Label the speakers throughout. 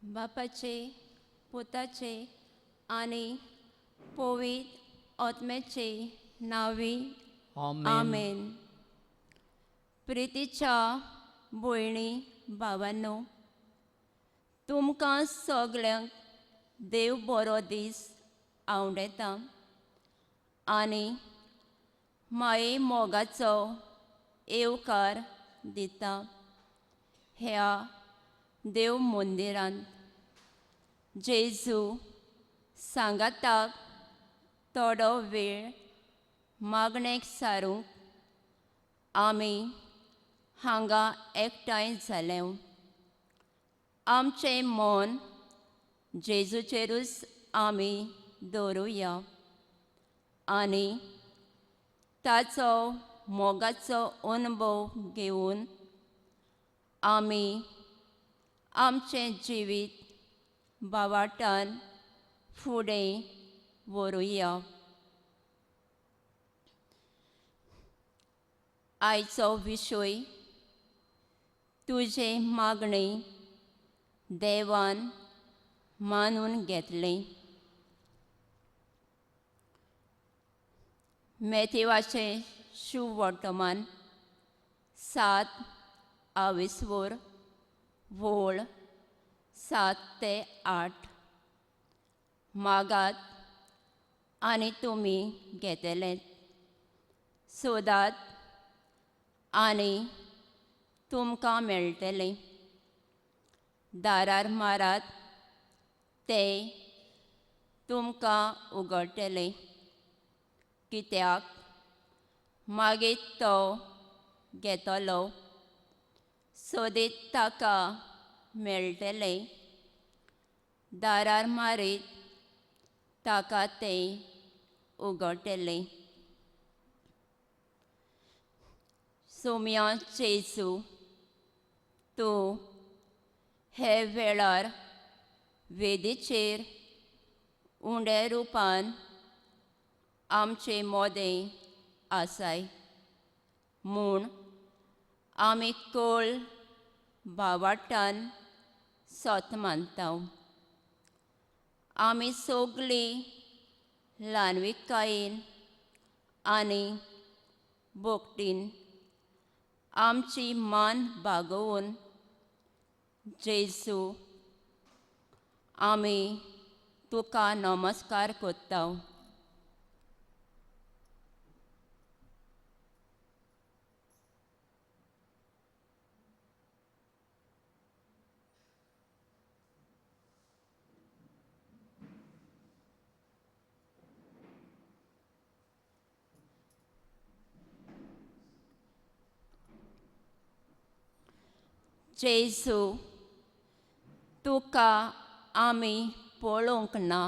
Speaker 1: बापाचे, पुताचे आणि पवित्र आत्म्याचे नावी
Speaker 2: आमेन.
Speaker 1: आमेन. प्रितीच्या भयणी भावांनो, तुमकां सगळ्यांक देव बरो दीस आवडेता आनी माये मोगाचो येवकार दिता. ह्या देव मंदिरांत जेजू सांगाताक थोडो वेळ मागणेक सारूंक आमी हांगा एकठांय जाले. आमचें मन जेजूचेरूच आमी दवरुया आनी ताचो मोगाचो अनुभव घेवन आमी आमचें जिवीत भावार्थान फुडें व्हरुया. आयचो विशय तुजे मागणे देवान मानून घेतले. मॅथ्यूवाचें शुभ वर्तमान 7:20 वोळ 7 ते 8. मागात आनी तुमी घेतले, सोदात आनी तुमकां मेळटलें, दारार मारात तें तुमकां उगडटलें. कित्याक मागीर तो घेतलो, सोदीत ताका मेळटलें, दारार मारीत ताका तें उगडटलें. सोम्या जेजू, तूं हे वेळार वेदीचेर उण्या रुपान आमचे मोदें आसाय म्हूण आमी कळ भावार्थान सोत मानता. आमी सगळीं ल्हानविकायेन आनी भोगतीन आमची मान बागोवन जेजू आमी तुका नमस्कार करता. जेजू, तुका आमी पळोवंक ना,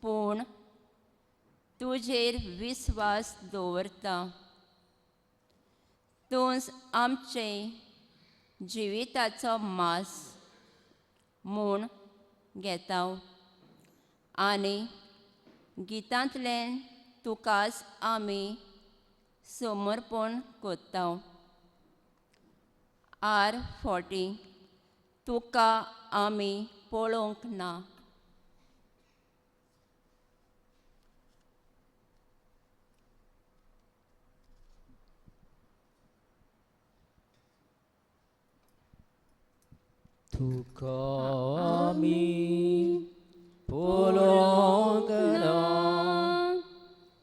Speaker 1: पूण तुजेर विस्वास दवरता. तूंच आमचें जिविताचो मास म्हूण घेता आनी गितांतल्यान तुकाच आमी समर्पण करता. R40 तुका आमी पळोवंक ना.
Speaker 2: तुका आमी पळोवंक ना,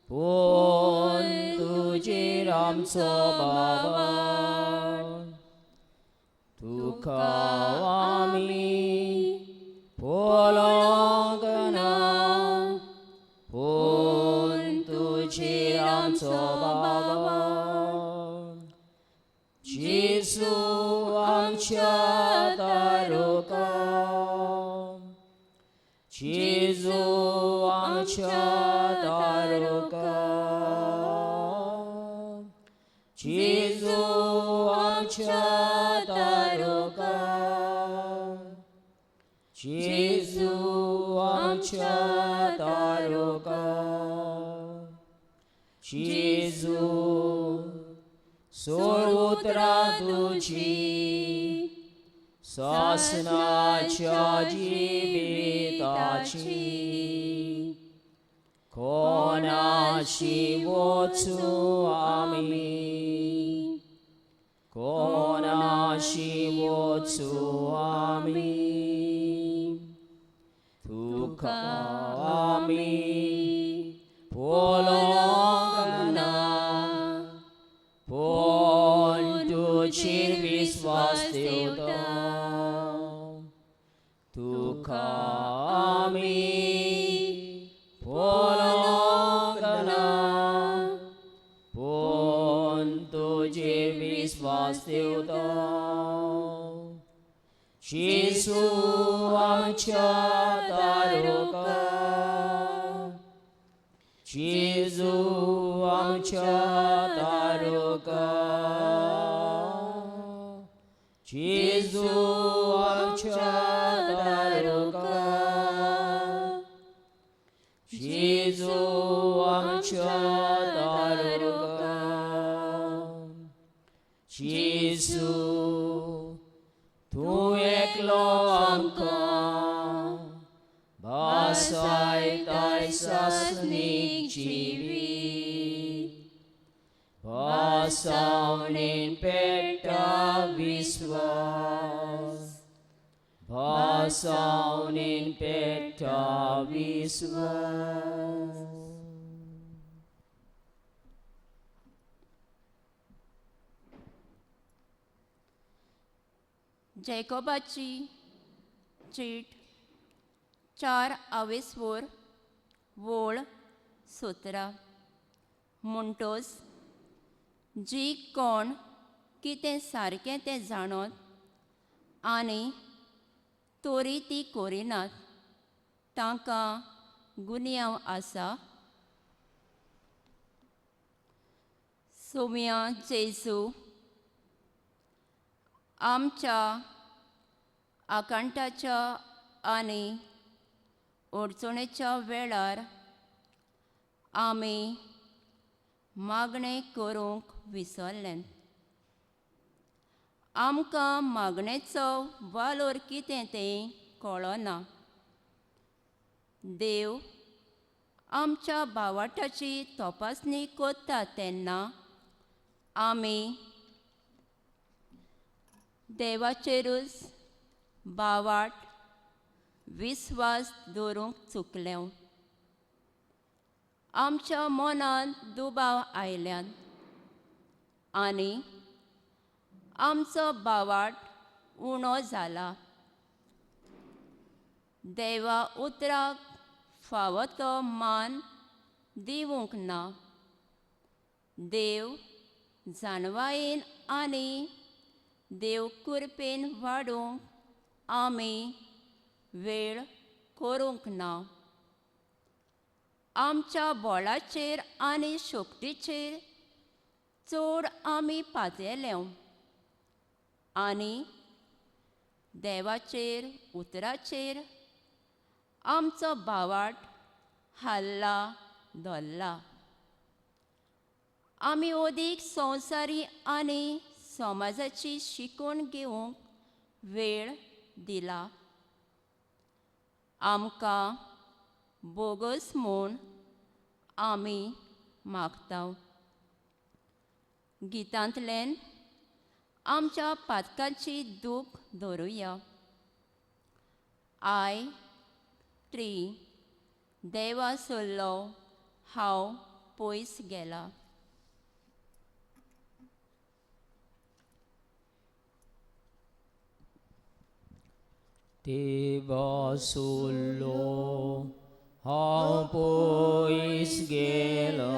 Speaker 2: पूण तुजेर आमचो भावार. तुका आमी पळोवंक ना, पूण तुजेर आमचो भावार. जेजू आमच्या तारुका, जेजू आमच्या तारुका, जेजू आमच्या तारुका, जेजू आमच्या तारुका, जेजू सोर उतरां तुजी सासनाच्या जिविताची कोणाशी वचू आमी कोणाशी वचू आमी तुका आमी पळोवंक ना पण तुजेर विस्वास ठेवता तुका आमी पळोवंक ना पण तुजेर विस्वास ठेवता जेजू आमच्या तारका जेजू आमच्या तारका जेजू आमच्या तारका जेजू आमच्या तारका जेजू तूं एकलो आमकां भासायताय सासनीक जिवीत भासावणेन पेट्टा विस्वास भासावणेन पेट्टा विस्वास
Speaker 1: जैकोबाची चीट 4:24 वोळ 17 म्हणटोच जी कोण कितें सारकें तें जाणत आनी तोरी ती कोरिनात तांकां गुन्यांव आसा सोम्या जेजू आमच्या आकांताच्या आनी अडचणेच्या वेळार आमी मागणें करूंक विसरले आमकां मागणेचो वालोर कितें तें कळना देव आमच्या भावार्थाची तपासणी करता तेन्ना आमी देवाचेरूच भावार्थ विस्वास दवरूंक चुकलें आमच्या मनांत दुबाव आयल्यान आनी आमचो भावार्थ उणो जाला देवा उतराक फावो तो मान दिवूंक ना देव जानवायेन आनी देव कृपेन वाडूंक आमी वेळ करूंक ना आमच्या बोळाचेर आनी शक्तीचेर चड आमी पातयले आनी देवाचेर उतराचेर आमचो भावार्थ हाल्ला धरला आमी ओदीक संवसारी आनी समाजाची शिकवण घेवंक वेळ दिला आमकां बोगस म्हूण आमी मागता गितांतल्यान आमच्या पातकांची दूख धरुया आय 3 देवा सोल्लो हांव पयस गेला
Speaker 2: देवा सोल्लो हांव पयस गेलो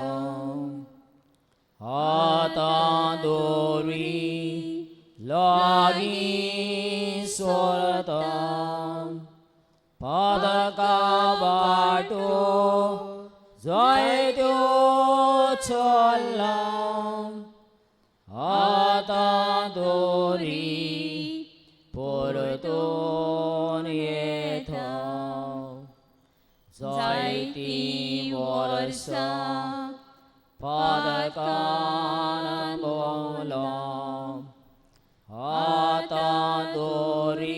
Speaker 2: आतां दोरी लागीं सोरता पादका वाटो जायत्यो चल्ला आतां दोरी परतून येता जायतीं वर्सां पादकान भोंवलो आतां दोरी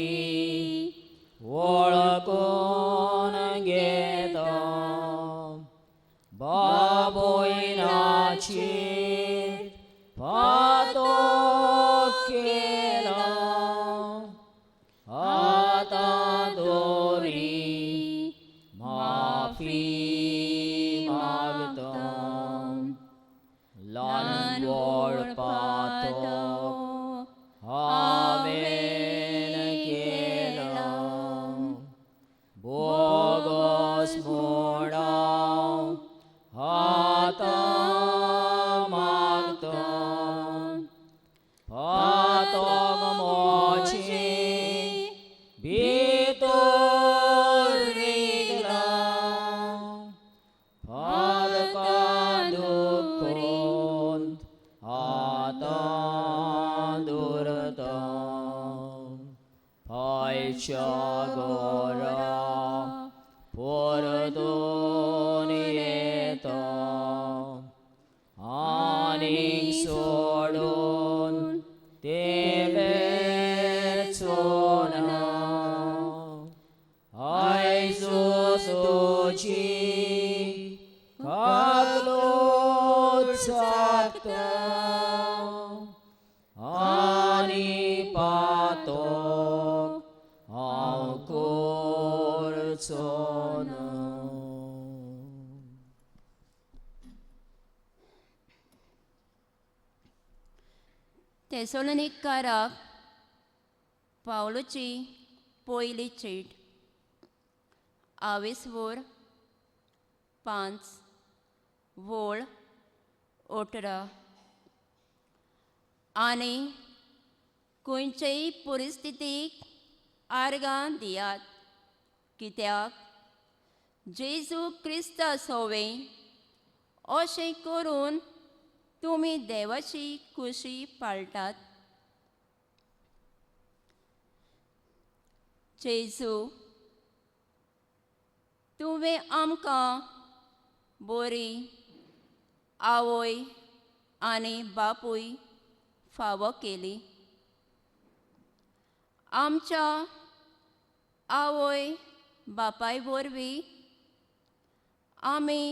Speaker 2: 얼쳐거라 보르도니에다 아닝소론 데베초나 아이소소지 각로착다 아니빠똑 아우골초나.
Speaker 1: तेसोलोनिकाराक पावलोची पयली चीट 22:5 आनी खंयचेय परिस्थितीक आर्गां दियात कित्याक जेजू क्रिस्त सोवे अशें करून तुमी देवाची खुशी पाळटात. जेजू तुवें आमकां बरी आवय आनी बापूय फावो केली. आमच्या आवय बापाय वरवीं आमी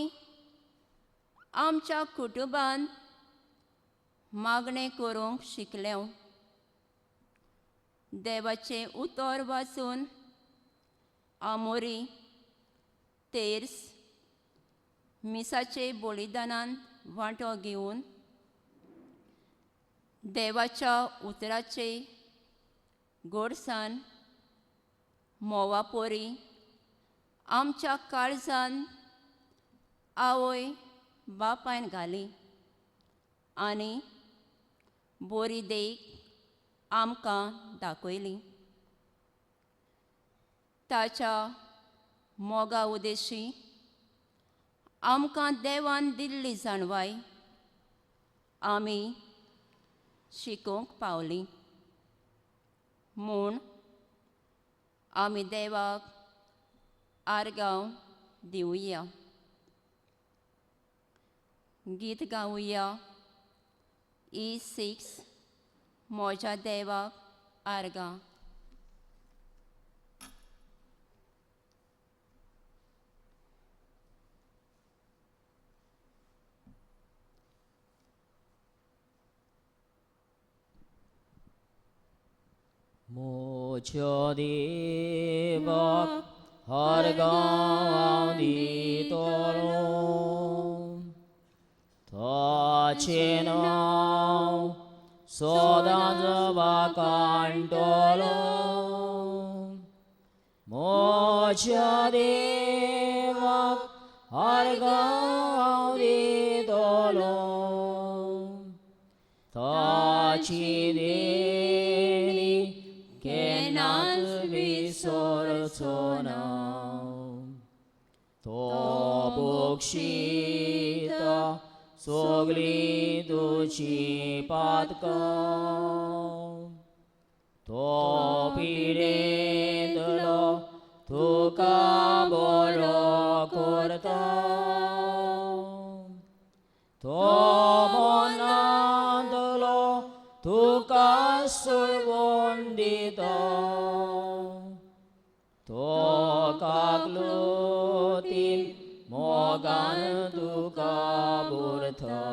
Speaker 1: आमच्या कुटुंबान मागणें करूंक शिकल्यो. देवाचें उतर वाचून आमोरी तेर्स मिसाचे बलिदानांत वांटो घेवन देवाच्या उतराचे गोडसाण मोवा पोरी आमच्या काळजान आवय बापायन घाली आनी बरी देख आमकां दाखयली. ताच्या मोगा उदेशी आमकां देवान दिल्ली जाणवाय आमी शिकोवंक पावली म्हूण आमी देवाक आर्गांव दिवया. गीत गावया E6 म्हज्या देवाक आर्गां.
Speaker 2: 모처디박 hargauditorum tacinau sodanjavakantorum mochadivak hargauditorum tacideni kenaz visorchona tobukshita sogliduchi patka topirendlo tuka bolo korta tomonandlo tuka survondita tokaklutin mogan tuka burtha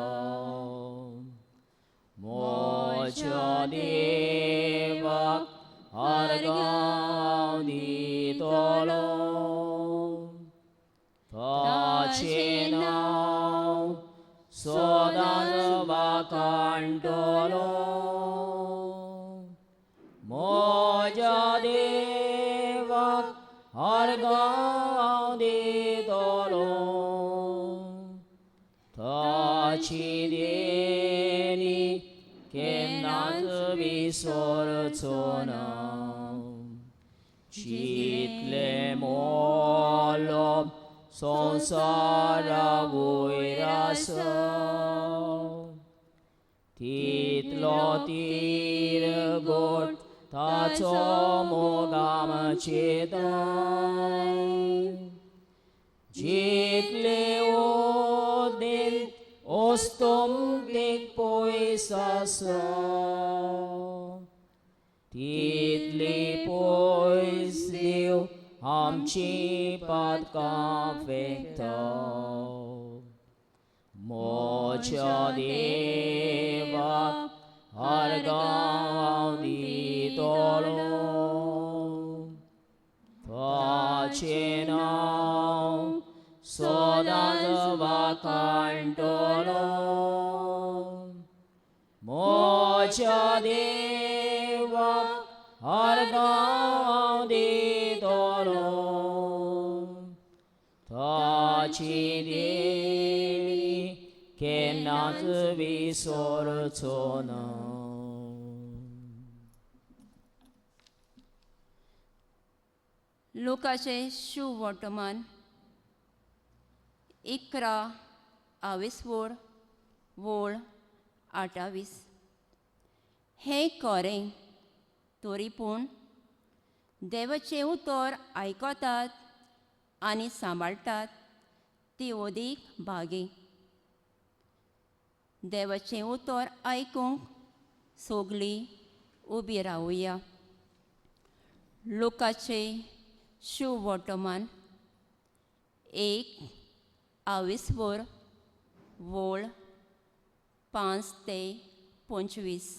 Speaker 2: mochadevak hargauditolo tacinau sodanjavakantolo mojadevak hargauditolo tacideni kenaz visorchona chitle molom sonsara voirasa titlo tirgot ताचो मोग आमचेर जितले ओदेन ओस्तोम देख पयस आसा तितली पयस देव आमची पातकां फेकता मोच्या देवाक आर्गां दितलो ताचें नांव सदांच वाखाणटलो मोच्या देवाक आर्गां दितलो ताची देणी केन्नाच विसरचो ना.
Speaker 1: लुकाचे शुभ वर्तमान 11 वोळ 28. हे खरें तरी पूण देवाचें उतर आयकतात आनी सांबाळटात ती ओदीक भागी. देवाचें उतर आयकूंक सोगलीं उबी रावुया. लुकाचे शुभ वर्तमान 1 वोळ 5 ते 25.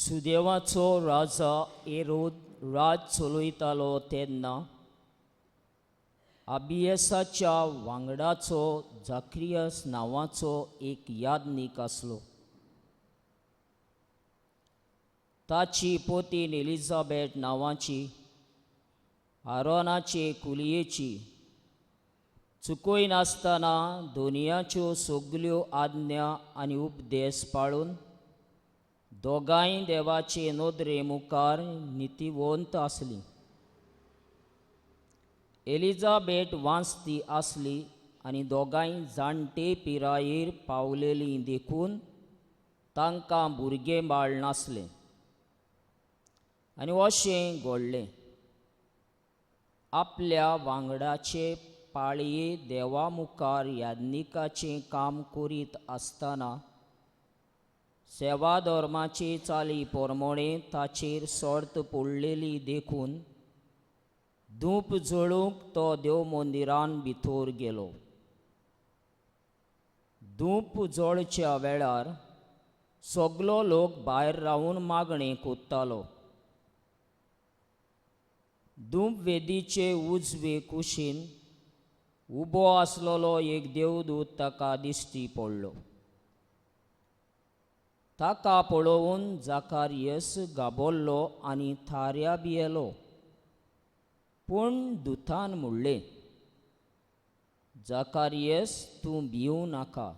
Speaker 2: सुदेवाचो राजा हेरोद राज चलयतालो तेन्ना अबियसाच्या वांगडाचो जाक्रियस नांवाचो एक यादनीक आसलो. ताची पोतीन एलिझाबेथ नांवाची आरोनाचे कुलयेची चुकोय नासतना दोनयाच्यो सगल्यो आज्ञा आनी उपदेश पाळून दोगांय देवाचे नोदरे मुखार नितीवंत आसलीं. एलिझाबेथ वांसती आसली आनी दोगांय जाणटे पिरायेर पावलेलीं देखून तांकां भुरगें बाळ नासलें. आनी अशें घडलें आपल्या वांगडाचे पाळये देवा मुखार याज्ञिकाचें काम करीत आसतना सेवा धर्माचे चाली पोरमोणे ताचेर सर्त पडलेली देखून धूप जळोवंक तो देव मंदिरान भितर गेलो. धूप जळच्या वेळार सगलो लोक भायर रावन मागणें कोत्तालो. धूप वेदीचे उजवे कुशीन उबो आसलोलो एक देवदूत ताका दिश्टी पडलो. ताका पळोवन जाकारियस गाबोल्लो आनी थाऱ्या भियेलो. पूण दुतान म्हणलें, जाकारियस तूं भिवूं नाका.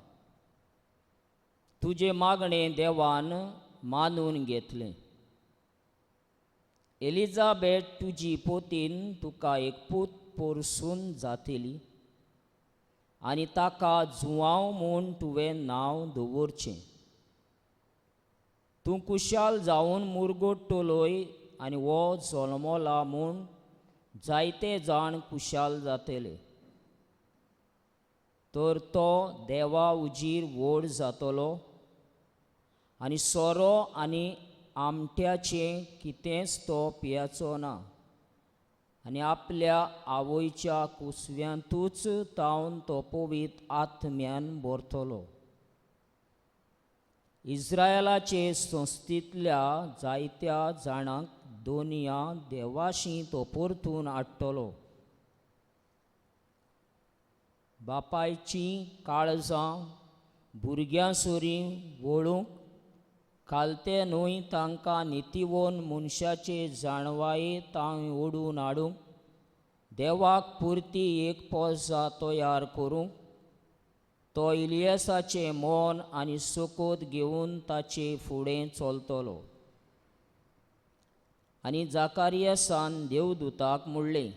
Speaker 2: तुजें मागणें देवान मानून घेतलें. एलिझाबेथ तुजी पोतीन तुका एक पूत पोरसून जातली आनी ताका जुवांव म्हूण तुवें नांव दवरचें. तूं कुशाल जावन मुरगोडटलोय आनी हो जल्मला म्हूण जायते जाण कुशाल जातले. तर तो देवा उजीर व्हड जातलो आनी सोरो आनी आमट्याचें कितेंच तो पियाचो ना आनी आपल्या आवयच्या कुसव्यांतूच तावन तो पवित्र आत्म्यान भरतलो. इस्रायलाचे संस्थेंतल्या जायत्या जाणांक दोनया देवाशी तो परतून हाडटलो. बापायचीं काळजां भुरग्यांसोरी वळूंक खालते न्हय तांकां नितीवन मनशाचे जाणवाये तांय ओडून हाडूंक देवाक पुर्ती एक पोजा तयार करूंक तो इलियासाचें मोन आनी सोकोत घेवन ताचे फुडें चलतलो. आनी जाकारियासान देवदूताक म्हणलें,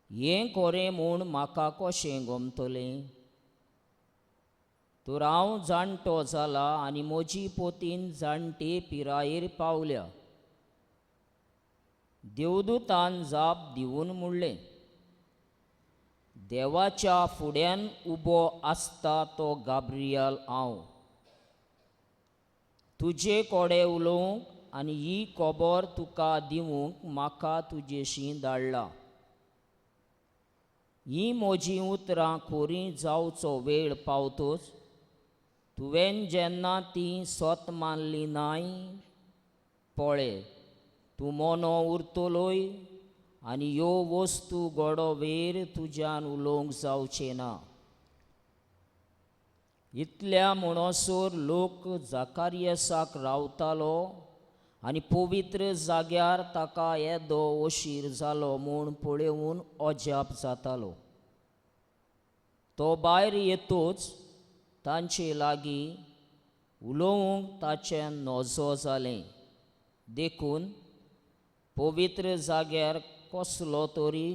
Speaker 2: हें खरें म्हूण म्हाका कशें गमतलें? तर हांव जाणटो जाला आनी म्हजी पोतीन जाणटे पिरायेर पावल्या. देवदूतान जाप दिवन म्हणलें, देवाच्या फुड्यान उबो आसता तो गाब्रियल हांव. तुजे कोडे उलोवंक आनी ही खबर तुका दिवंक म्हाका तुजेशी धाडला. ही म्हजी उतरां खोरी जावचो वेळ पावतोच तुवें जेन्ना ती सोत मानली नाय पळय, तूं मोनो उरतलोय आनी ह्यो वस्तू घोडो वेर तुज्यान उलोवंक जावचें ना. इतल्या म्हणसर लोक जाकारियासाक रावतालो आनी पवित्र जाग्यार ताका येदो उशीर जालो म्हूण पळोवन अजाप जातालो. तो भायर येतोच तांचे लागीं उलोवंक ताचें नजो जालें. देखून पवित्र जाग्यार कसलो तरी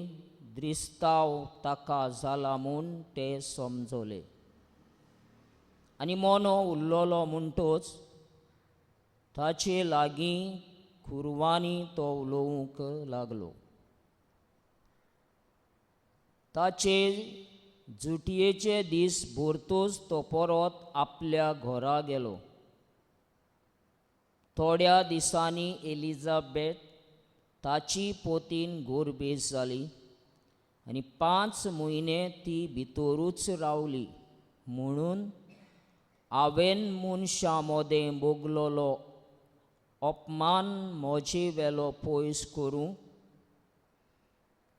Speaker 2: द्रिस्ताव ताका जाला म्हूण ते समजले. आनी मोनो उरलोलो म्हणटच ताचे लागीं खुरवांनी तो उलोवंक लागलो. ताचे जुटयेचे दीस भरतूच तो परत आपल्या घरा गेलो. थोड्या दिसांनी एलिझाबेथ ताची पोतीन गोरबेज जाली आनी 5 म्हयने ती भितरूच रावली. म्हणून हांवें मनशां मोदें भोगलोलो अपमान म्हजे वेलो पयस करूं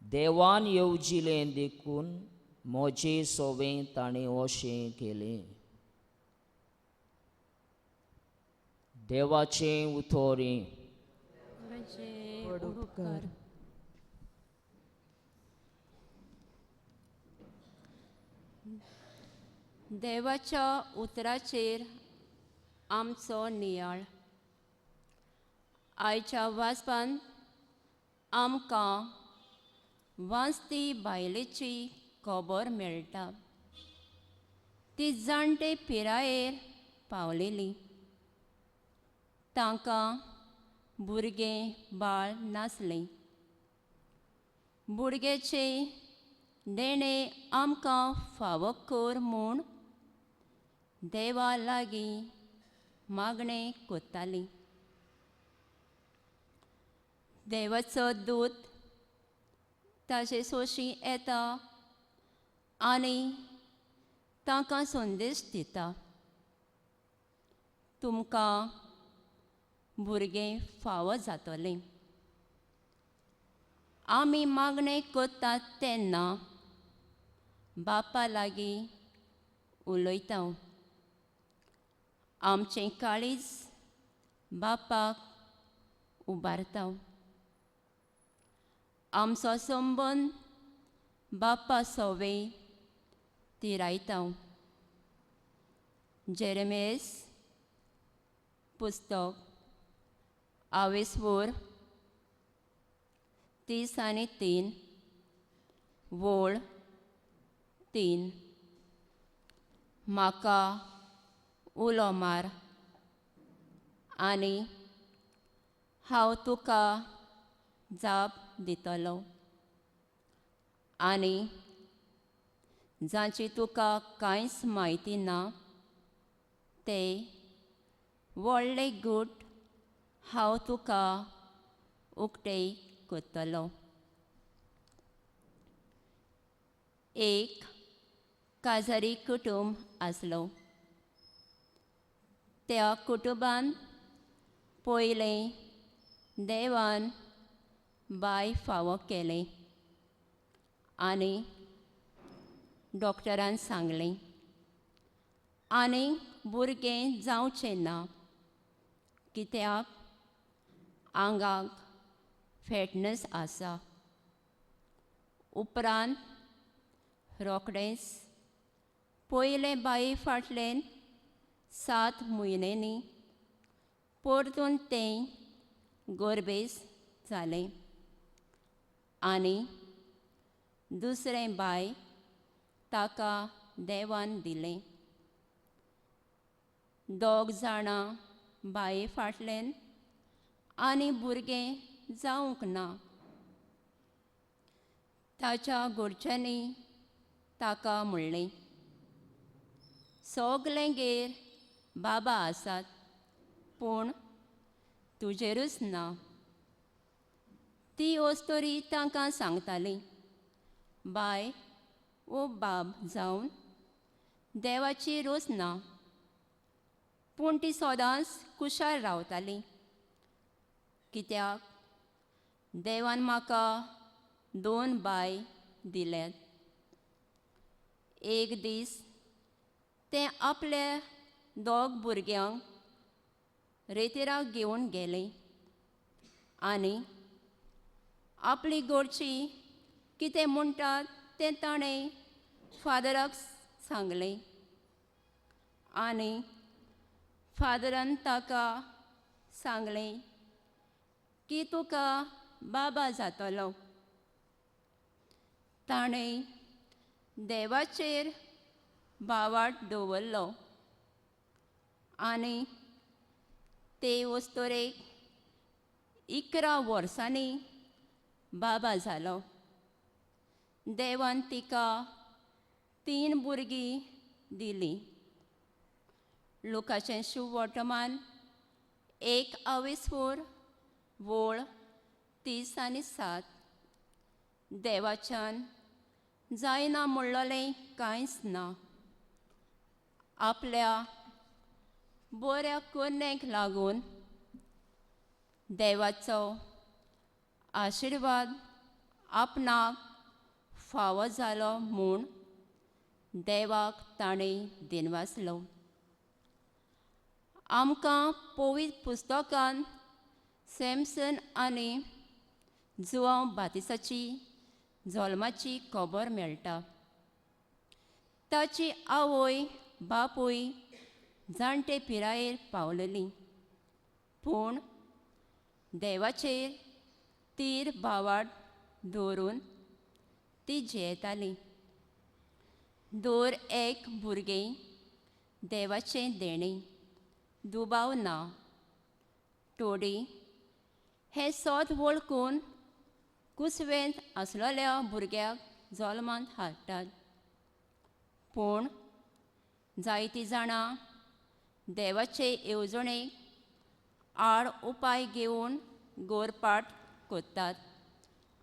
Speaker 2: देवान येवजिलें. देखून म्हजे सोवें ताणें अशें केलें. देवाचें उतोरें.
Speaker 1: उपकार. देवाच्या उतराचेर आमचो नियाळ. आयच्या वाचपान आमकां वाचती बायलेची खबर मेळटा. ती जाणटे पिरायेर पावलेली. तांकां भुरगें बाळ नासलें. भुरग्याचे देणे आमकां फावो कर म्हूण देवा लागीं मागणें कोत्ताली. देवाचो दूत ताचे सोशी येता आनी तांकां संदेश दिता, तुमकां भुरगें फावो जातलें. आमी मागणें कोत्तात तेन्ना बापा लागीं उलयता. आमचें काळीज बापाक उबारता. आमचो संबंद बापा सोवें तिरायता. जेरेमेस पुस्तक 22 30 आनी 3 वोळ 3. म्हाका उलो मार आनी हांव तुका जाप दितलो. आनी जांची तुका कांयच म्हायती ना ते व्हडले गूट हांव तुका उक्ताय कोत्तलो. एक काजारी कुटुंब आसलो. त्या कुटुंबान पयलें देवान बाय फावो केलें आनी डॉक्टरान सांगलें आनीक भुरगें जावचें ना कित्याक आंगाक फॅटनस आसा. उपरांत रोखडेंच पयले बाये फाटल्यान 7 म्हयन्यांनी परतून तें गोरबेज जालें आनी दुसरें बाय ताका देवान दिलें. दोग जाणां बाये फाटल्यान आनी भुरगें जावंक ना. ताच्या घरच्यांनी ताका म्हणलें, सगलेंगेर बाबा आसात, पूण तुजेरूच ना. ती वस्तोरी तांकां सांगताली, बाय वो बाब जावन देवाची रोस ना. पूण ती सदांच कुशाल रावताली, कित्याक देवान म्हाका 2 बाय दिल्यात. एक दीस तें आपल्या 2 भुरग्यांक रेतीराक घेवन गेलें आनी आपली घरचीं कितें म्हणटात तें ताणें फादराक सांगलें. आनी फादरान ताका सांगलें की तुका बाबा जातलो. ताणें देवाचेर भावार्थ दवरलो आनी ते वस्तोरेक 11 वर्सांनी बाबा जालो. देवान तिका 3 भुरगीं दिलीं. लुकाचें शुभ वर्तमान 1:24 वोळ 30 आनी 7. देवाच्यान जायना म्हणलोलें कांयच ना. आपल्या बऱ्या कन्येक लागून देवाचो आशिर्वाद आपणाक फावो जालो म्हूण देवाक ताणें दिनवासलो. आमकां पवित्र पुस्तकांत सॅमसन आनी जुआंव बातिसाची जल्माची खबर मेळटा. ताची आवय बापूय जाणटे पिरायेर पावलेलीं, पूण देवाचेर तीर भावार्थ दवरून ती जियेताली. दर एक भुरगें देवाचें देणें, दुबाव ना. थोडीं हें सत वळखून कुसवेंत आसलोल्या भुरग्याक जल्मांत हाडटात, पूण जायतीं जाणां देवाचे येवजणेक आड उपाय घेवन गोरपाट कोत्तात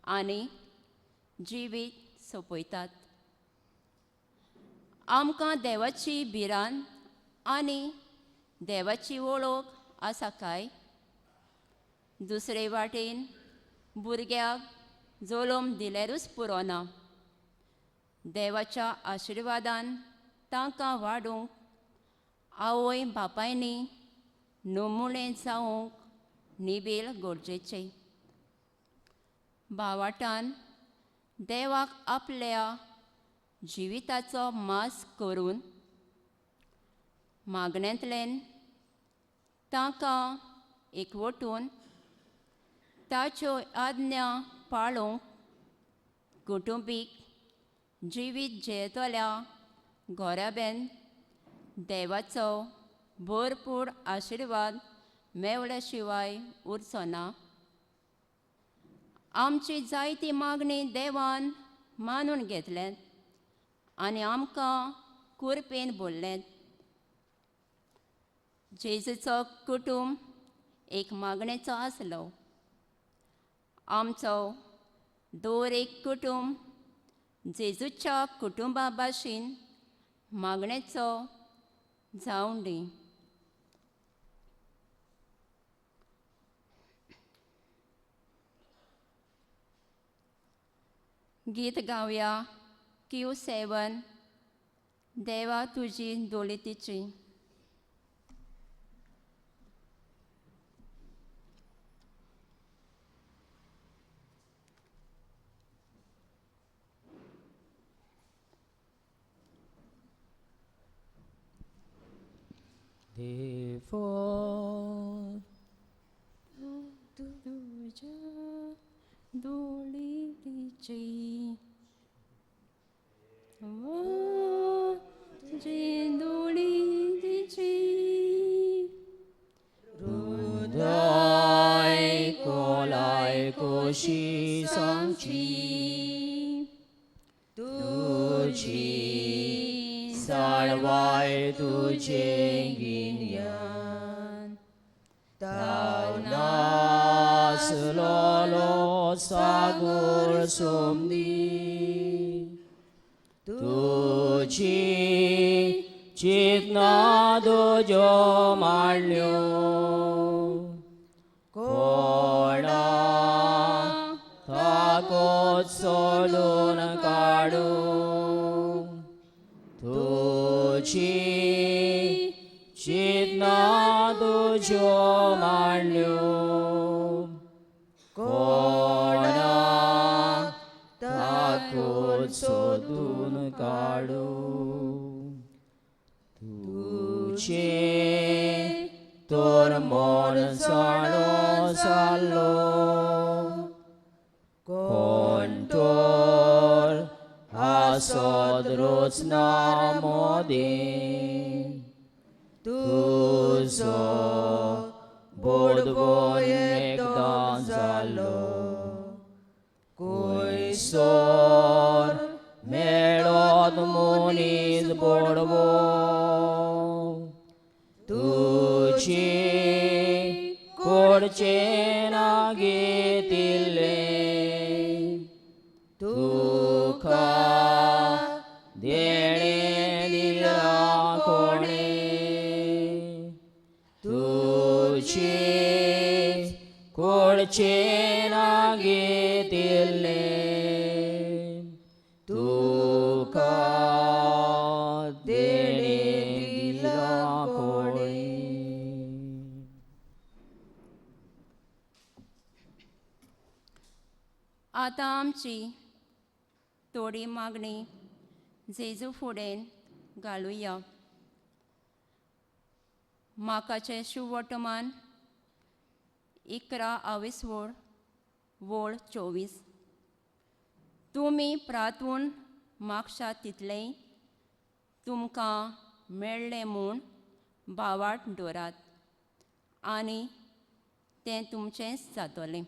Speaker 1: आनी जिवीत सोंपयतात. आमकां देवाची भिरांत आनी देवाची वळख आसा काय? दुसरे वाटेन भुरग्याक जल्म दिल्यारूच पुरो ना. देवाच्या आशिर्वादान तांकां वाडूंक आवय बापायनी नमुणे जावंक निबेल गरजेचें. भावार्थान देवाक आपल्या जिविताचो मास करून मागण्यांतल्यान तांकां एकवटून ताच्यो आज्ञा पाळूंक कुटुंबीक जिवीत जियेतल्या घोराब्यान देवाचो भरपूर आशिर्वाद मेवल्या शिवाय उरचो ना. आमची जायती मागणी देवान मानून घेतल्यात आनी आमकां कुरपेन भरल्यात. जेजूचो कुटूंब एक मागणेचो आसलो. आमचो दर एक कुटूंब जेजूच्या कुटुंबा भाशेन मागणेचो जावं दी. गीत गावया Q7 देवा तुजी दोळीतीची.
Speaker 2: देवा
Speaker 1: तुझ्या दोळीतीची तुझी दोळीतीची
Speaker 2: दोशी सांगची तुझी साळवाय तुझे गिन्यान ताव नासलोलो सागोर सोमदी तुझी चेतना दोजो मांडल्यो कोणा ताकोत सोडून काडू तुझी चेतना दोजो मांडल्यो कोणा ताकोत सोडून काडू तुझे तोर मोर साळो सालो कोंटोर आसोद रोचना मोदे तुझो बोडवो एकदां जालो कोयसोर मेळोद मोनीज बोडवो तुझी कोडचे नागेतिल्ले तुका देणे दिला कोणे तुझी कोडचे नागेतिल्ले तुका देणे दिला कोणे.
Speaker 1: आतां आमची थोडी मागणी जेजू फुडें घालुया. माकाचें शुभ वर्तमान 11 वोळ 24. तुमी प्रार्थून मागशात तितलें तुमकां मेळ्ळें म्हूण भावार्थ दवरात आनी तें तुमचेंच जातलें.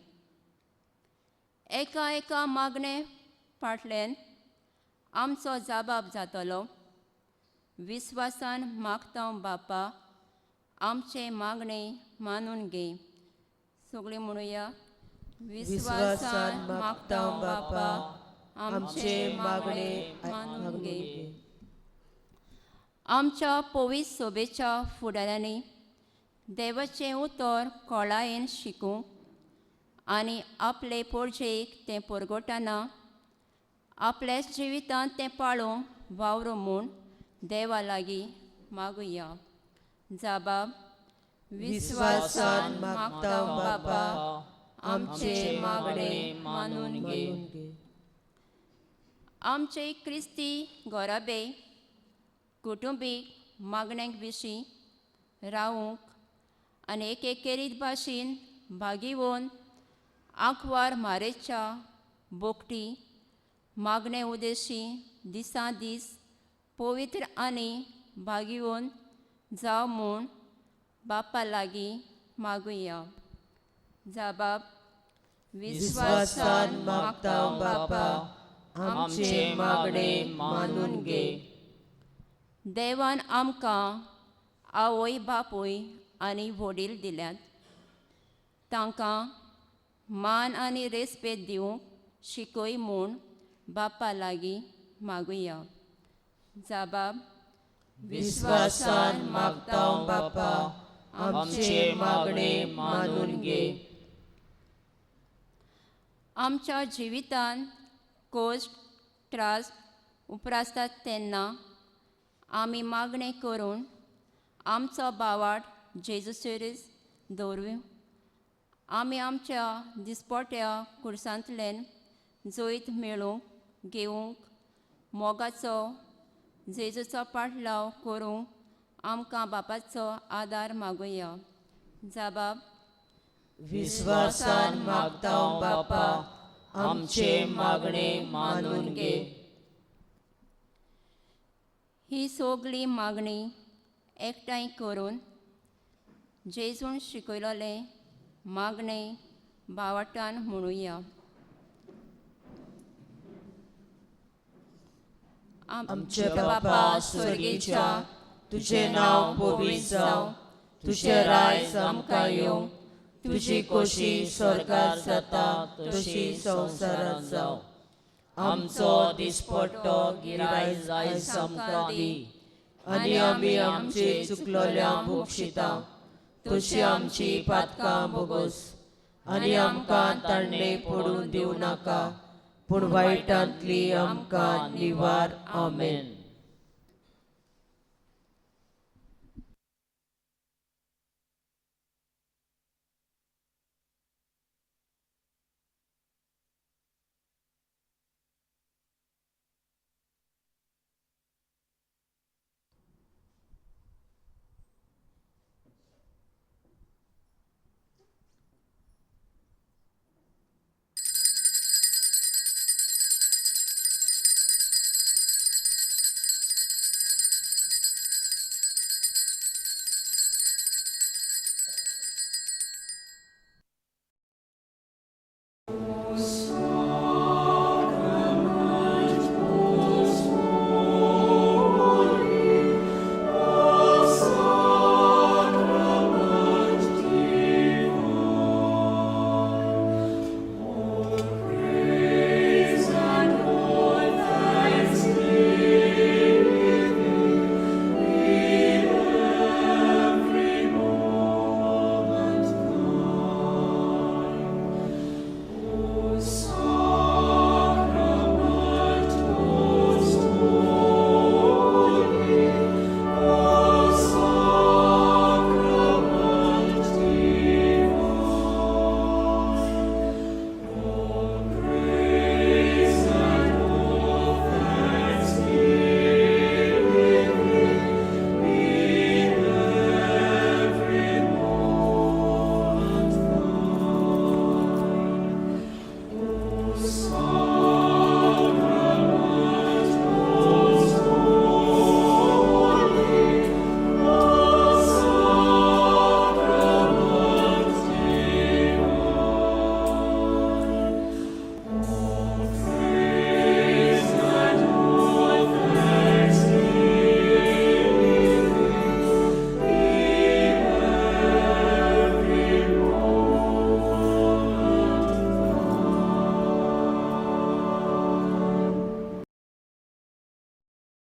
Speaker 1: एका मागणे फाटल्यान आमचो जबाब जातलो. विस्वासान मागता बापा आमचे मागणे मानून घे. सगळीं म्हणुया. विस्वासान मागता बापा आमचे मागणे मानून घे. आमच्या पवित्र सभेच्या फुडाऱ्यांनी देवाचें उतर कोळायेन शिकूंक आनी आपले पोरजेक तें परगटना आपल्या जिवितांत तें पाळूंक वावरो म्हूण देवा लागीं मागुया. जबाब. विस्वासान मागता बापा आमचे मागणे मानून घे. आमचे क्रिस्ती घोराबे कुटुंबीक मागण्यांक विशीं रावूंक आनी एकेरीत भाशेन भागिवून आंकवार मारेच्या बोकटी मागणे उद्देशी दिसां दीस पवित्र आनी भागिवून जाव म्हूण बापा लागीं मागुया. जबाब. विस्वासान मागता बापा आमचे मागणे मानून घे. देवान आमकां आवय बापूय आनी वडील दिल्यात. तांकां मान आनी रेस्पेद दिवंक शिकय म्हूण बापा लागीं मागुया. जबाब.
Speaker 2: विस्वासान मागता बापा आमचे मागणे मानून घे.
Speaker 1: आमच्या जिवितांत कोश्ट त्रास उपरासतात तेन्ना आमी मागणें करून आमचो भावार्थ जेजूसरीस दवरूं. आमी आमच्या दिसपट्ट्या खुर्सांतल्यान जैत मेळूंक घेवंक मोगाचो जेजूचो पाटलाव करूंक आमकां बापाचो आदार मागुया. जबाब.
Speaker 2: विस्वासान मागता बापा आमचे मागणे मानून घे.
Speaker 1: ही सगळी मागणी एकठांय करून जेजून शिकयलोले मागणे भावार्थान म्हणुया. आमचे बापा स्वर्गीच्या,
Speaker 3: तुझे नाव पवित्र जावं, तुझे राज आमकां येवं, तुझी खोशी स्वर्गार जाता तशी संवसारांत जावं. आमचो दिसपट्टो गिरायज आयज आमकां दी, आनी आमी आमची चुकलोल्यांक बक्षिता, तशी आमची पातकां बोगोस, आनी आमकां तांडे पडून दिवं नाका, पूण वायटांतली आमकां निवार. आमेन.